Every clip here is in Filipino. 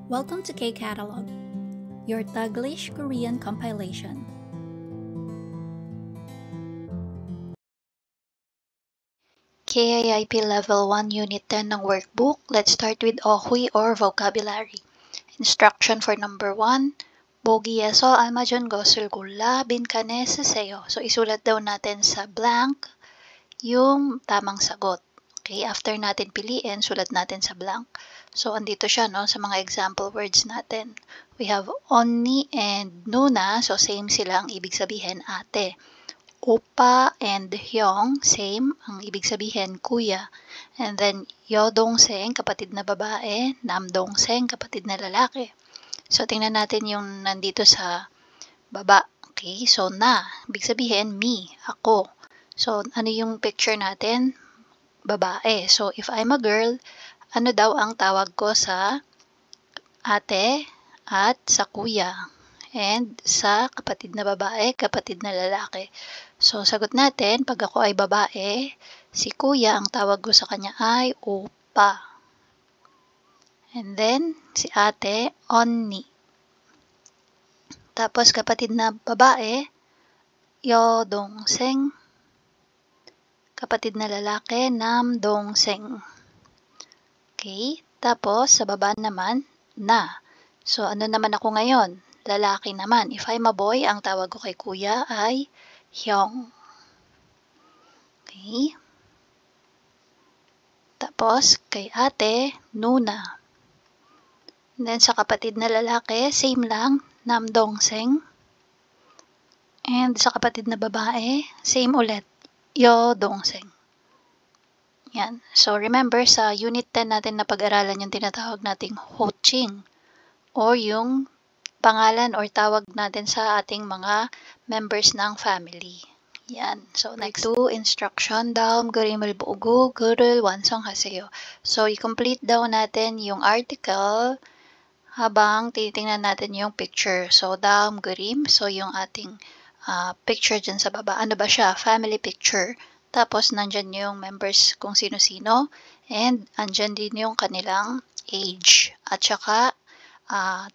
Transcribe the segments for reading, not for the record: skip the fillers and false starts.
Welcome to K-Catalog, your Taglish Korean compilation. KIIP Level 1 Unit 10 ng workbook. Let's start with Ohui or vocabulary. Instruction for number 1. 보기에서 알맞은 것을 골라 빈칸에 쓰세요. So, isulat daw natin sa blank yung tamang sagot. Okay, after natin piliin, sulat natin sa blank. So, andito siya, no, sa mga example words natin. We have onni and nuna, so same sila ang ibig sabihin, ate. Oppa and hyong, same, ang ibig sabihin, kuya. And then, yodongseng, kapatid na babae, namdongseng, kapatid na lalaki. So, tingnan natin yung nandito sa baba. Okay, so na, ibig sabihin, me, ako. So, ano yung picture natin? Babae. So, if I'm a girl, ano daw ang tawag ko sa ate at sa kuya? And sa kapatid na babae, kapatid na lalaki. So, sagot natin, pag ako ay babae, si kuya, ang tawag ko sa kanya ay oppa. And then, si ate, onni. Tapos, kapatid na babae, yodongseng. Kapatid na lalaki, namdongseng. Okay? Tapos, sa baba naman, na. So, ano naman ako ngayon? Lalaki naman. If I'm a boy, ang tawag ko kay kuya ay hyong. Okay? Tapos, kay ate, nuna. And then, sa kapatid na lalaki, same lang, namdongseng. And sa kapatid na babae, same ulit, yodongseng. Yan. So, remember, sa Unit 10 natin na pag-aralan yung tinatawag nating hoching or yung pangalan or tawag natin sa ating mga members ng family. Yan. So, next 2, instruction. 다음 그림을 보고 글을 완성하세요. So, i-complete daw natin yung article habang tinitingnan natin yung picture. So, daum 그림. So, yung ating picture dyan sa baba. Ano ba siya? Family picture. Tapos, nandyan yung members kung sino-sino. And, andyan din yung kanilang age. At saka,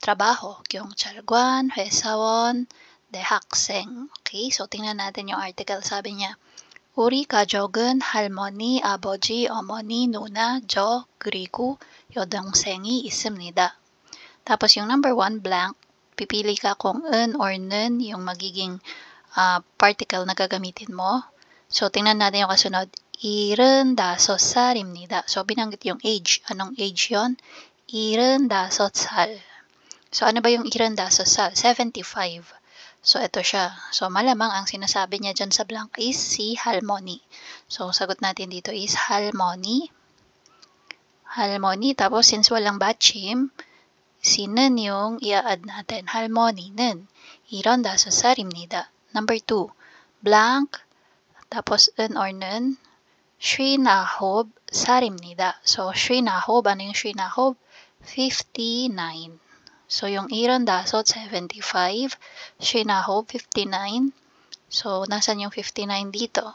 trabaho. 경찰관, 회사원, 대학생. Okay, so tingnan natin yung article. Sabi niya, 우리 가족은 할머니, 아버지, 어머니, 누나, 저, 그리고 여동생이 있습니다. Tapos yung number 1, blank. Pipili ka kung un or nun yung magiging particle na gagamitin mo. So, tingnan natin yung kasunod. 75살입니다. So, binanggit yung age. Anong age yon? 75살. So, ano ba yung 75살? 75. So, ito siya. So, malamang ang sinasabi niya dyan sa blank is si Halmoni. So, sagot natin dito is Halmoni. Halmoni. Tapos, since walang 받침, si는 yung i-add natin. 할머니는 75살입니다. Number 2, blank. Tapos, un or nun, 59살입니다. So, 59, ano yung 59? 59. So, yung 75, 59. So, nasan yung 59 dito?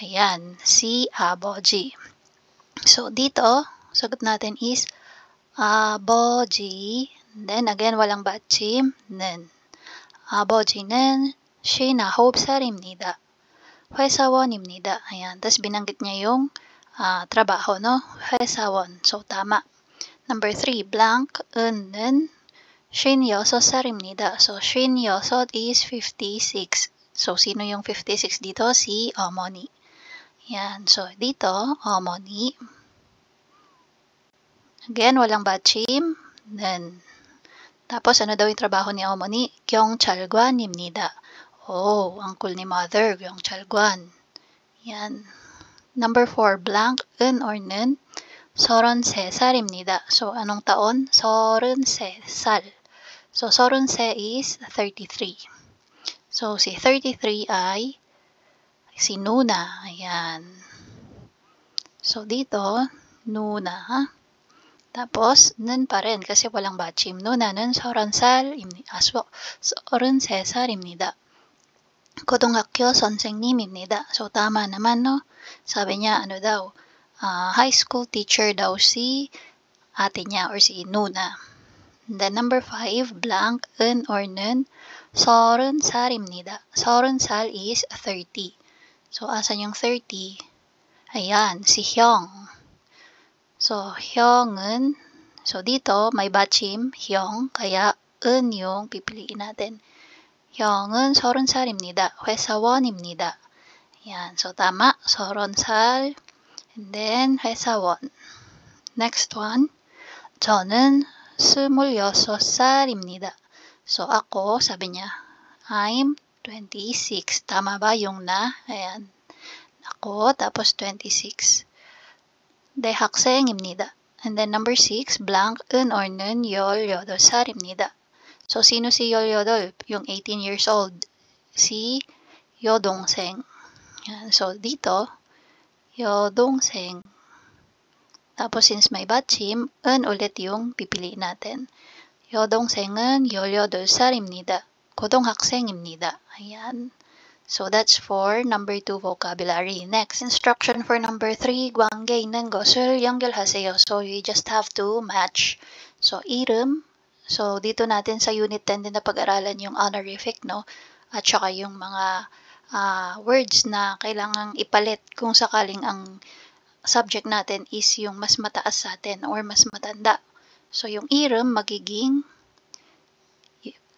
Ayan, si 아버지. So, dito, sagot natin is 아버지. Then, again, walang 받침, 는. 아버지는 59살입니다. 회사원입니다. Ayan. Tapos binanggit niya yung trabaho, no? 회사원. So, tama. Number 3, blank, 는 56살입니다. So, 56 is 56. So, sino yung 56 dito? Si 어머니. Yan. So, dito, 어머니. Again, walang 받침, 는. Tapos, ano daw yung trabaho ni 어머니? 경찰관입니다. Oh, ang cool ni mother, 경찰관. Yan. Number 4, blank, un or nun, 33살입니다. So, anong taon? 33살. So, 33 is 33. So, si 33 ay si Nuna. Ayan. So, dito, Nuna. Tapos, nun pa rin kasi walang 받침. 누나는 33살입니다. 고등학교 선생님입니다. So, tama naman, no? Sabi niya, ano daw? High school teacher daw si ate niya or si Nuna. Then number 5, blank, un or nun. 30살입니다. 30살 is 30. So, asan yung 30? Ayan, si Hyung. So, Hyung은, so dito may 받침, Hyung, kaya un yung pipiliin natin. Hyung은 30살입니다. 회사원입니다. Yan, so tama, 30살, and then 회사원. Next one, 저는 26살입니다. So ako, sabi niya, I'm 26. Tama ba yung na? Ayan, ako, tapos 26. 대학생입니다. And then number 6, blank, 은 or nun, 18살입니다. So, sino si 18? Yung 18 years old. Si 여동생. Yan. So, dito, 여동생. Tapos, since may 받침, 은 ulit yung pipiliin natin. 여동생은 18살입니다. 고등학생입니다. Ayan. So, that's for number 2 vocabulary. Next, instruction for number 3, 관계 있는 것을 연결하세요. So, you just have to match. So, 이름. So, dito natin sa Unit 10 din na pag-aralan yung honorific, no? At saka yung mga words na kailangang ipalit kung sakaling ang subject natin is yung mas mataas sa atin or mas matanda. So, yung i름 magiging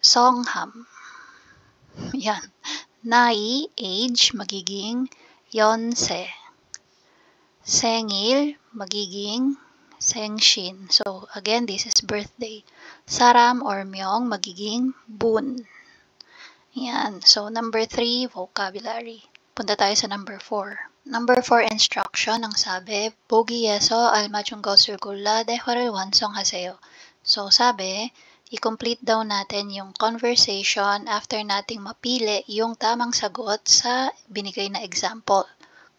songham. Yan. 나이, age, magiging 연세. 생일, magiging 생신. So, again, this is birthday. 사람 or myong, magiging bun. Yan. So, number 3, vocabulary. Punta tayo sa number 4. Number 4, instruction. Ang sabi, 보기에서 알맞은 것을 골라 대화를 완성하세요. So, sabi, i-complete daw natin yung conversation after nating mapili yung tamang sagot sa binigay na example.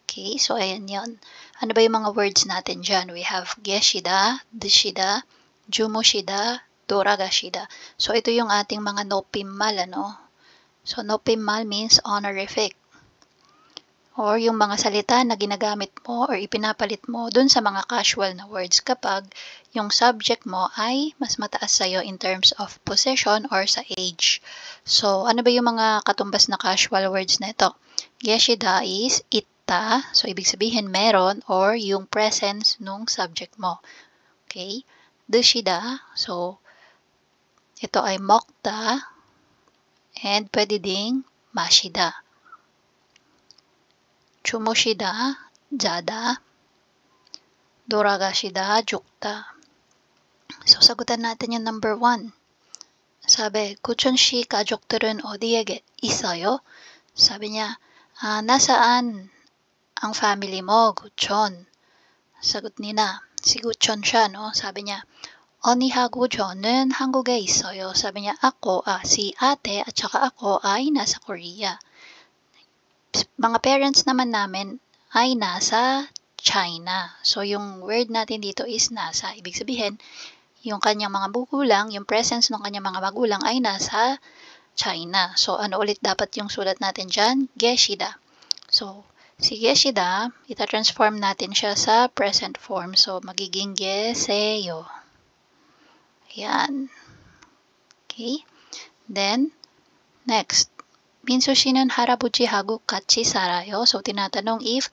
Okay, so ayan yun. Ano ba yung mga words natin dyan? We have geshida, deshida, jumoshida, doragashida. So ito yung ating mga nopimmal, ano? So nopimmal means honorific. Or yung mga salita na ginagamit mo or ipinapalit mo dun sa mga casual na words kapag yung subject mo ay mas mataas sa'yo in terms of position or sa age. So ano ba yung mga katumbas na casual words na ito? Geshida is itta, so ibig sabihin meron or yung presence nung subject mo. Okay? Deshida, so ito ay mokta and pwede ding mashida. 주무시다, 자다, 돌아가시다, 죽다. So, sagutan natin yung number 1. Sabi, 구천 씨 가족들은 어디에 있어요? Sabi niya, nasaan ang family mo, 구천? Sagot ni na, si 구천 siya, no? Sabi niya, 언니하고 저는 한국에 있어요. Sabi niya, ako, si ate at saka ako ay nasa Korea. Mga parents naman namin ay nasa China. So, yung word natin dito is nasa. Ibig sabihin, yung kanyang mga magulang, yung presence ng kanyang mga magulang ay nasa China. So, ano ulit dapat yung sulat natin dyan? Geshida. So, si Geshida, ita-transform natin siya sa present form. So, magiging geseyo. Ayan. Okay. Then, next. 민수 씨는 할아버지하고 같이 살아요. So, tinatanong if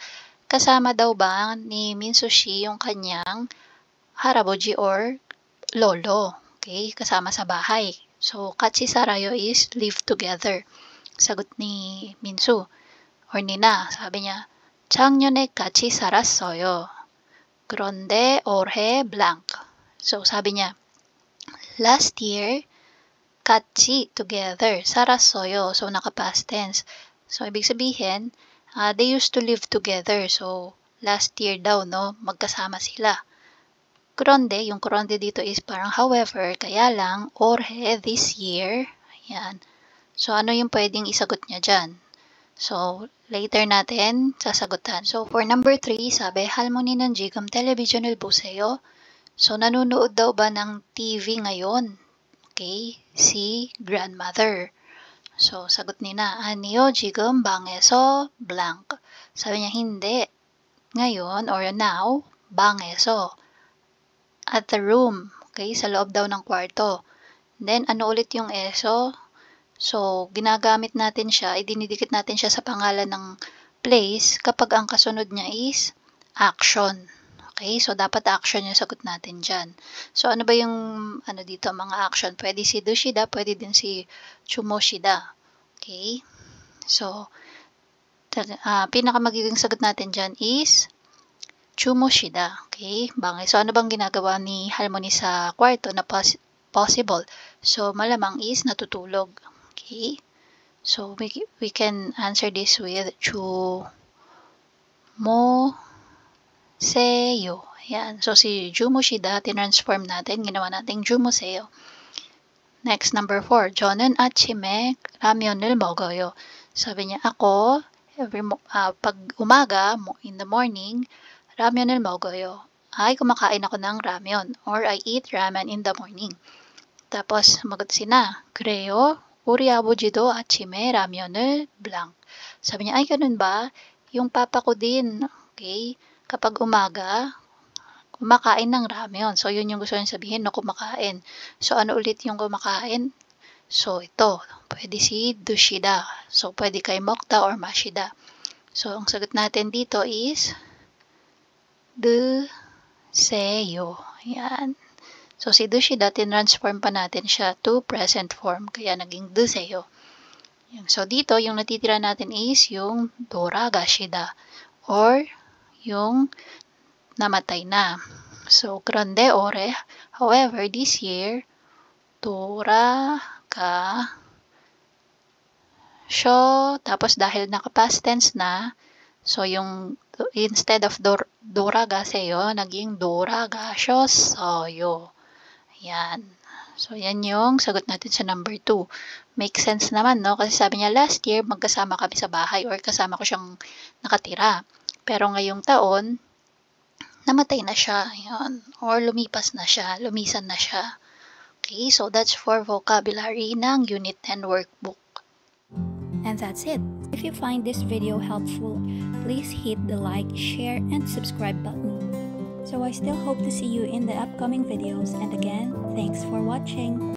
kasama daw ba ni Minsu Shi yung kanyang 할아버지 or lolo. Okay? Kasama sa bahay. So, 같이 살아요 is live together. Sagot ni Minsu or Nina, sabi niya, 작년에 같이 살았어요. 그런데 올해 blank. So, sabi niya, last year, 같이, together, 살았어요. So, naka-past tense. So, ibig sabihin, they used to live together. So, last year daw, no? Magkasama sila. 그런데, yung 그런데 dito is parang however, kaya lang, 올해, this year. Ayan. So, ano yung pwedeng isagot niya dyan? So, later natin sasagutan. So, for number 3, sabi, 할머니는 지금 텔레비전을 보세요. So, nanonood daw ba ng TV ngayon? Okay, si grandmother. So, sagot ni na, 아니요, 지금 방에서 blank. Sabi niya, hindi. Ngayon, or now, 방에서. At the room. Okay, sa loob daw ng kwarto. Then, ano ulit yung eso? So, ginagamit natin siya, idinidikit natin siya sa pangalan ng place kapag ang kasunod niya is action. Okay, so dapat action yung sagot natin dyan. So, ano ba yung dito, mga action? Pwede si doshida, pwede din si chumoshida. Okay, so, pinaka magiging sagot natin dyan is chumoshida. Okay, bangay. So, ano bang ginagawa ni Harmony sa kwarto na possible? So, malamang is natutulog. Okay, so we can answer this with Jumoseyo. Yan. So, si Jumoshida, tinransform natin. Ginawa natin Jumoseyo. Next, number 4. Jonen achime ramyon을 먹어요. Sabi niya, ako, pag umaga, in the morning, ramyon을 먹어요. Ay, kumakain ako ng ramyon. Or I eat ramen in the morning. Tapos, sumagot sina, 그래요? 우리 아버지도 아침에 라면을 blank. Sabi niya, ay, ganun ba? Yung papa ko din, okay? Kapag umaga, kumakain ng ramyon. So, yun yung gusto niya sabihin, no, kumakain. So, ano ulit yung kumakain? So, ito, pwede si doshida. So, pwede kay mokta or mashida. So, ang sagot natin dito is 드세요. Yan. So, si doshida, tinransform pa natin siya to present form. Kaya naging 드세요. So, dito, yung natitira natin is yung doragashida or yung namatay na. So, 그런데 올해, however, this year, 돌아가셔. Tapos, dahil naka-past tense na, so, yung instead of doragaseyo, naging doragashos어요. Yan. So, yan yung sagot natin sa number 2. Make sense naman, no? Kasi sabi niya, last year, magkasama kami sa bahay or kasama ko siyang nakatira. Pero ngayong taon, namatay na siya. Yan. Or lumipas na siya. Lumisan na siya. Okay, so that's for vocabulary ng Unit 10 workbook. And that's it. If you find this video helpful, please hit the like, share, and subscribe button. So I still hope to see you in the upcoming videos, and again, thanks for watching.